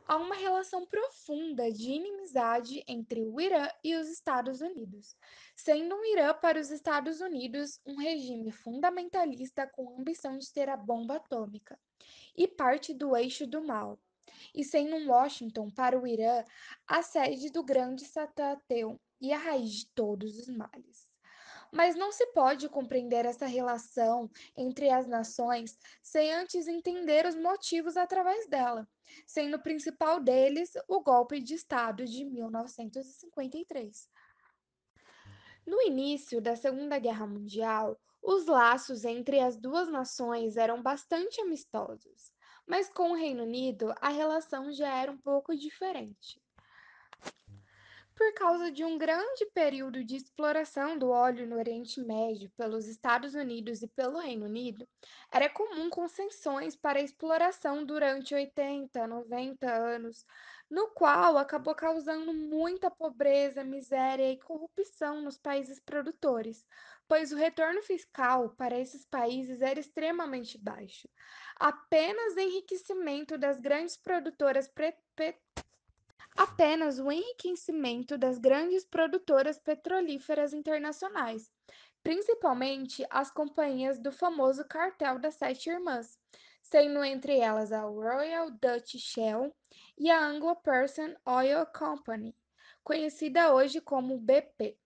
há uma relação profunda de inimizade entre o Irã e os Estados Unidos, sendo o Irã para os Estados Unidos um regime fundamentalista com ambição de ter a bomba atômica e parte do eixo do mal, e sendo Washington para o Irã a sede do grande Satã e a raiz de todos os males. Mas não se pode compreender essa relação entre as nações sem antes entender os motivos através dela, sendo o principal deles o golpe de Estado de 1953. No início da Segunda Guerra Mundial, os laços entre as duas nações eram bastante amistosos, mas com o Reino Unido a relação já era um pouco diferente. Por causa de um grande período de exploração do óleo no Oriente Médio pelos Estados Unidos e pelo Reino Unido, era comum concessões para a exploração durante 80, 90 anos, no qual acabou causando muita pobreza, miséria e corrupção nos países produtores, pois o retorno fiscal para esses países era extremamente baixo. Apenas enriquecimento das grandes produtoras Apenas o enriquecimento das grandes produtoras petrolíferas internacionais, principalmente as companhias do famoso Cartel das Sete Irmãs, sendo entre elas a Royal Dutch Shell e a Anglo-Persian Oil Company, conhecida hoje como BP.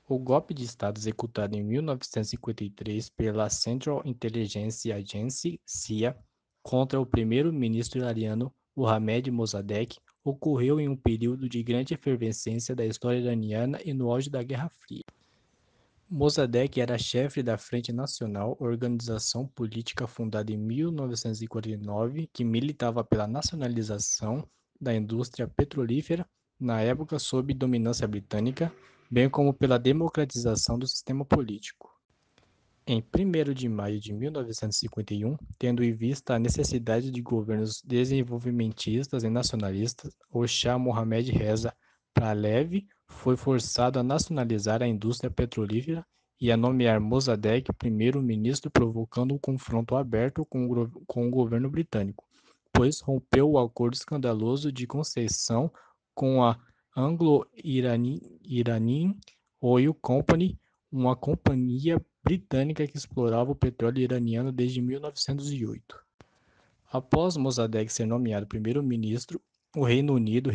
O golpe de Estado executado em 1953 pela Central Intelligence Agency, CIA, contra o primeiro-ministro iraniano Mohammad Mossadegh ocorreu em um período de grande efervescência da história iraniana e no auge da Guerra Fria. Mossadegh era chefe da Frente Nacional, organização política fundada em 1949 que militava pela nacionalização da indústria petrolífera, na época sob dominância britânica, bem como pela democratização do sistema político. Em 1º de maio de 1951, tendo em vista a necessidade de governos desenvolvimentistas e nacionalistas, o Shah Mohammad Reza Pahlavi foi forçado a nacionalizar a indústria petrolífera e a nomear Mossadegh primeiro-ministro, provocando um confronto aberto com o governo britânico, pois rompeu o acordo escandaloso de concessão com a Anglo-Iranian Oil Company, uma companhia britânica que explorava o petróleo iraniano desde 1908. Após Mossadegh ser nomeado primeiro-ministro, o Reino Unido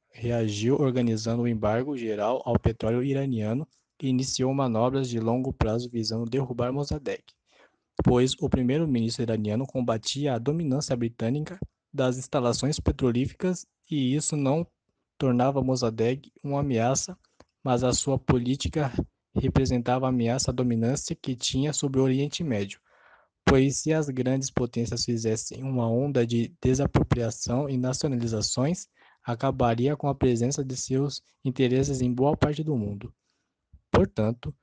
reagiu organizando um embargo geral ao petróleo iraniano e iniciou manobras de longo prazo visando derrubar Mossadegh, pois o primeiro-ministro iraniano combatia a dominância britânica das instalações petrolíferas e isso não tornava Mossadegh uma ameaça, mas a sua política representava ameaça à dominância que tinha sobre o Oriente Médio, pois se as grandes potências fizessem uma onda de desapropriação e nacionalizações, acabaria com a presença de seus interesses em boa parte do mundo. Portanto,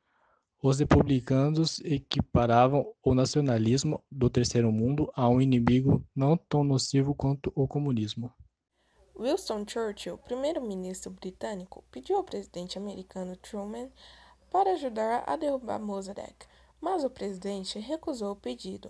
os republicanos equiparavam o nacionalismo do terceiro mundo a um inimigo não tão nocivo quanto o comunismo. Winston Churchill, primeiro-ministro britânico, pediu ao presidente americano Truman para ajudar a derrubar Mossadegh, mas o presidente recusou o pedido,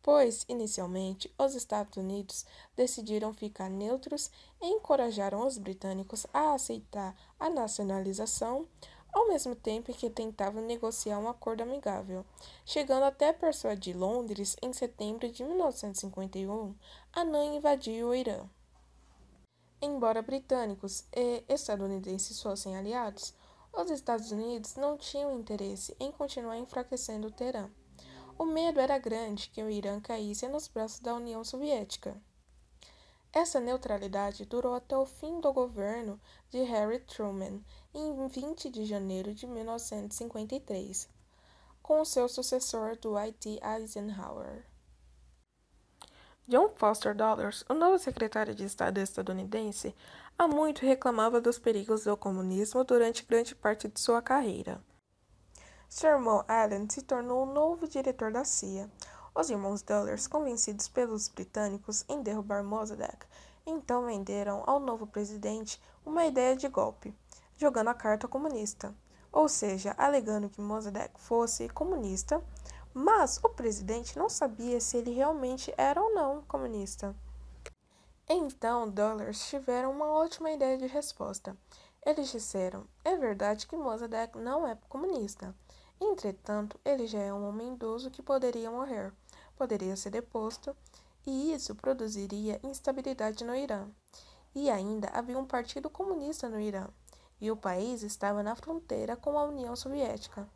pois, inicialmente, os Estados Unidos decidiram ficar neutros e encorajaram os britânicos a aceitar a nacionalização, ao mesmo tempo que tentavam negociar um acordo amigável, chegando até a persuadir Londres, em setembro de 1951, a não invadir o Irã. Embora britânicos e estadunidenses fossem aliados, os Estados Unidos não tinham interesse em continuar enfraquecendo o Teherã. O medo era grande que o Irã caísse nos braços da União Soviética. Essa neutralidade durou até o fim do governo de Harry Truman, em 20 de janeiro de 1953, com o seu sucessor Dwight Eisenhower. John Foster Dulles, o novo secretário de Estado estadunidense, há muito reclamava dos perigos do comunismo durante grande parte de sua carreira. Seu irmão Alan se tornou o novo diretor da CIA. Os irmãos Dulles, convencidos pelos britânicos em derrubar Mossadegh, então venderam ao novo presidente uma ideia de golpe, jogando a carta comunista, ou seja, alegando que Mossadegh fosse comunista, mas o presidente não sabia se ele realmente era ou não comunista. Então, Dollars tiveram uma ótima ideia de resposta. Eles disseram: é verdade que Mossadegh não é comunista. Entretanto, ele já é um homem idoso que poderia morrer, poderia ser deposto, e isso produziria instabilidade no Irã. E ainda havia um partido comunista no Irã, e o país estava na fronteira com a União Soviética.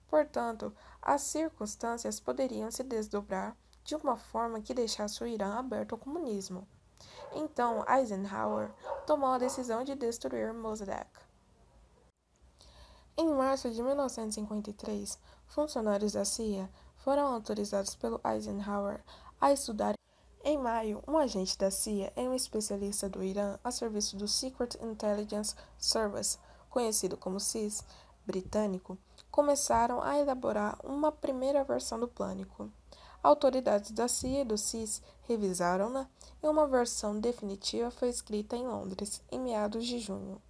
Portanto, as circunstâncias poderiam se desdobrar de uma forma que deixasse o Irã aberto ao comunismo. Então, Eisenhower tomou a decisão de destruir Mossadegh. Em março de 1953, funcionários da CIA foram autorizados pelo Eisenhower a estudar. Em maio, um agente da CIA e um especialista do Irã a serviço do Secret Intelligence Service, conhecido como SIS, britânico, começaram a elaborar uma primeira versão do plano. Autoridades da CIA e do SIS revisaram-na e uma versão definitiva foi escrita em Londres, em meados de junho.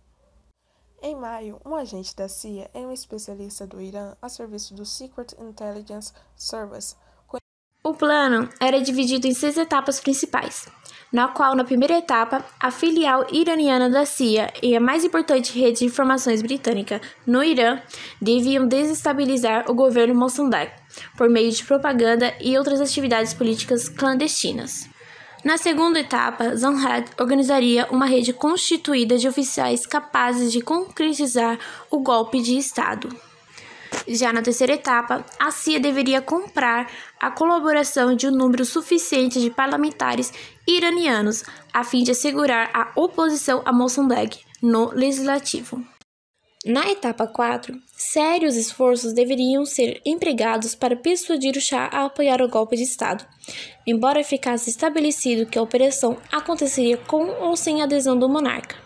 Em maio, um agente da CIA e um especialista do Irã a serviço do Secret Intelligence Service. O plano era dividido em 6 etapas principais, na qual, na primeira etapa, a filial iraniana da CIA e a mais importante rede de informações britânica no Irã deviam desestabilizar o governo Mossadegh por meio de propaganda e outras atividades políticas clandestinas. Na segunda etapa, Zahedi organizaria uma rede constituída de oficiais capazes de concretizar o golpe de Estado. Já na terceira etapa, a CIA deveria comprar a colaboração de um número suficiente de parlamentares iranianos a fim de assegurar a oposição a Mossadegh no legislativo. Na etapa 4, sérios esforços deveriam ser empregados para persuadir o Shah a apoiar o golpe de Estado, embora ficasse estabelecido que a operação aconteceria com ou sem adesão do monarca.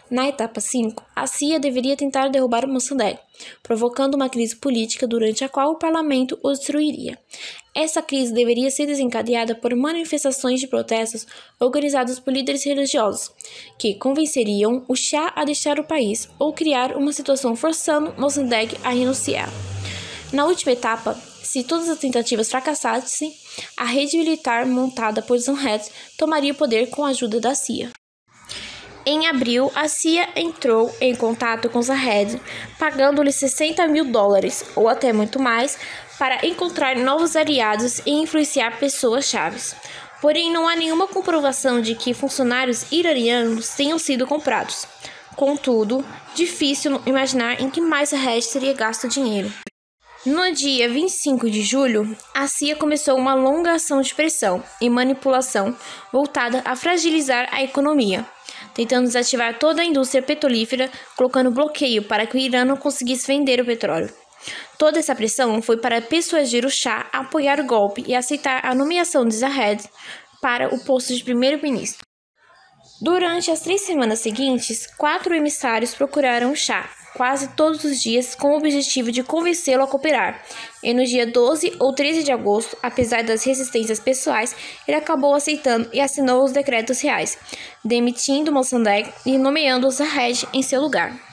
Na etapa 5, a CIA deveria tentar derrubar Mossadegh, provocando uma crise política durante a qual o parlamento o destruiria. Essa crise deveria ser desencadeada por manifestações de protestos organizadas por líderes religiosos, que convenceriam o Shah a deixar o país ou criar uma situação forçando Mossadegh a renunciar. Na última etapa, se todas as tentativas fracassassem, a rede militar montada por Zahedi tomaria o poder com a ajuda da CIA. Em abril, a CIA entrou em contato com Zahedi, pagando-lhe $60 mil, ou até muito mais, para encontrar novos aliados e influenciar pessoas-chave. Porém, não há nenhuma comprovação de que funcionários iranianos tenham sido comprados. Contudo, difícil imaginar em que mais Zahedi teria gasto dinheiro. No dia 25 de julho, a CIA começou uma longa ação de pressão e manipulação voltada a fragilizar a economia, tentando desativar toda a indústria petrolífera, colocando bloqueio para que o Irã não conseguisse vender o petróleo. Toda essa pressão foi para persuadir o Shah a apoiar o golpe e aceitar a nomeação de Zahedi para o posto de primeiro-ministro. Durante as 3 semanas seguintes, 4 emissários procuraram o Shah, quase todos os dias, com o objetivo de convencê-lo a cooperar. E no dia 12 ou 13 de agosto, apesar das resistências pessoais, ele acabou aceitando e assinou os decretos reais, demitindo Mossadegh e nomeando Zahedi em seu lugar.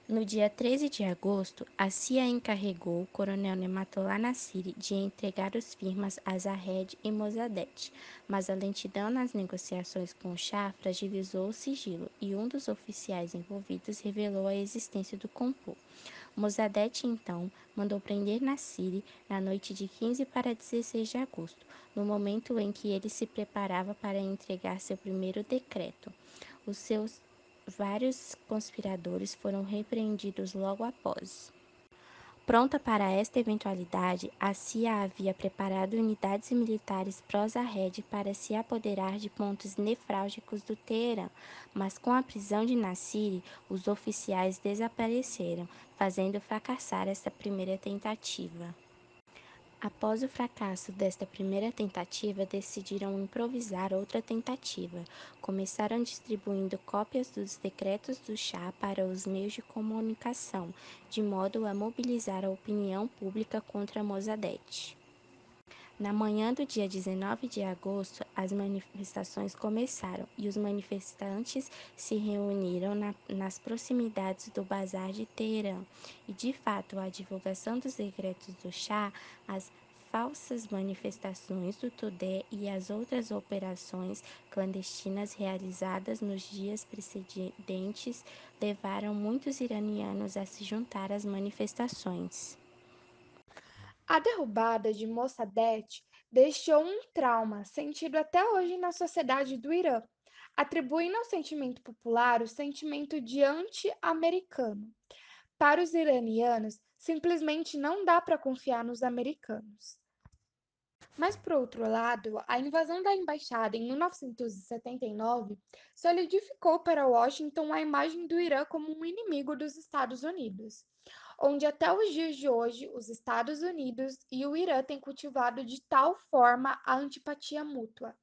No dia 13 de agosto, a CIA encarregou o coronel Nematollah Nassiri de entregar as firmas a Zahedi e Mossadegh, mas a lentidão nas negociações com o Shah fragilizou o sigilo e um dos oficiais envolvidos revelou a existência do complô. Mossadegh, então, mandou prender Nassiri na noite de 15 para 16 de agosto, no momento em que ele se preparava para entregar seu primeiro decreto. Os seus vários conspiradores foram repreendidos logo após. Pronta para esta eventualidade, a CIA havia preparado unidades militares pró-Zahedi para se apoderar de pontos nefrálgicos do Teherã, mas com a prisão de Nassiri, os oficiais desapareceram, fazendo fracassar esta primeira tentativa. Após o fracasso desta primeira tentativa, decidiram improvisar outra tentativa. Começaram distribuindo cópias dos decretos do Shah para os meios de comunicação, de modo a mobilizar a opinião pública contra Mossadegh. Na manhã do dia 19 de agosto, as manifestações começaram e os manifestantes se reuniram nas proximidades do Bazar de Teherã. E, de fato, a divulgação dos decretos do Shah, as falsas manifestações do Tudeh e as outras operações clandestinas realizadas nos dias precedentes levaram muitos iranianos a se juntar às manifestações. A derrubada de Mossadegh deixou um trauma sentido até hoje na sociedade do Irã, atribuindo ao sentimento popular o sentimento de anti-americano. Para os iranianos, simplesmente não dá para confiar nos americanos. Mas, por outro lado, a invasão da embaixada em 1979 solidificou para Washington a imagem do Irã como um inimigo dos Estados Unidos, onde até os dias de hoje os Estados Unidos e o Irã têm cultivado de tal forma a antipatia mútua,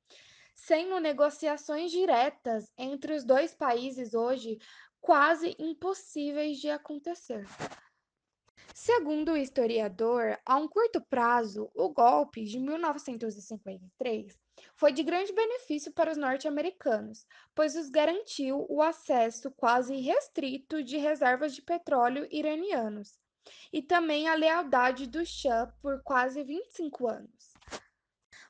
sendo negociações diretas entre os dois países hoje quase impossíveis de acontecer. Segundo o historiador, a um curto prazo, o golpe de 1953 foi de grande benefício para os norte-americanos, pois os garantiu o acesso quase irrestrito de reservas de petróleo iranianos e também a lealdade do Shah por quase 25 anos.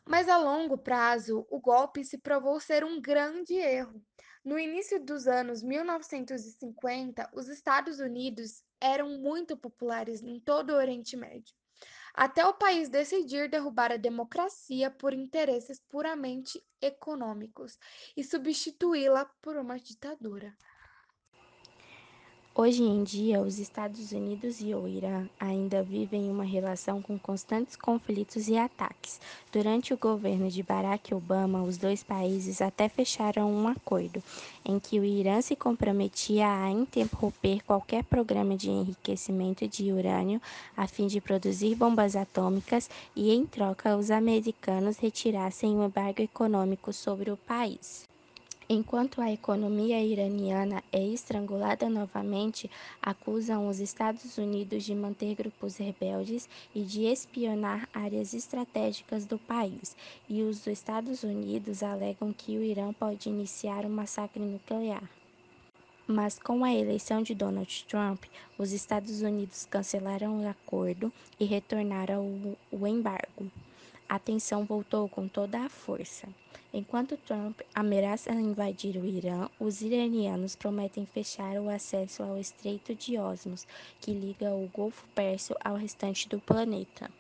Mas a longo prazo, o golpe se provou ser um grande erro. No início dos anos 1950, os Estados Unidos eram muito populares em todo o Oriente Médio, até o país decidir derrubar a democracia por interesses puramente econômicos e substituí-la por uma ditadura. Hoje em dia, os Estados Unidos e o Irã ainda vivem uma relação com constantes conflitos e ataques. Durante o governo de Barack Obama, os dois países até fecharam um acordo, em que o Irã se comprometia a interromper qualquer programa de enriquecimento de urânio a fim de produzir bombas atômicas e, em troca, os americanos retirassem o embargo econômico sobre o país. Enquanto a economia iraniana é estrangulada novamente, acusam os Estados Unidos de manter grupos rebeldes e de espionar áreas estratégicas do país, e os Estados Unidos alegam que o Irã pode iniciar um massacre nuclear. Mas com a eleição de Donald Trump, os Estados Unidos cancelaram o acordo e retornaram o embargo. A tensão voltou com toda a força. Enquanto Trump ameaça invadir o Irã, os iranianos prometem fechar o acesso ao Estreito de Hormuz, que liga o Golfo Pérsico ao restante do planeta.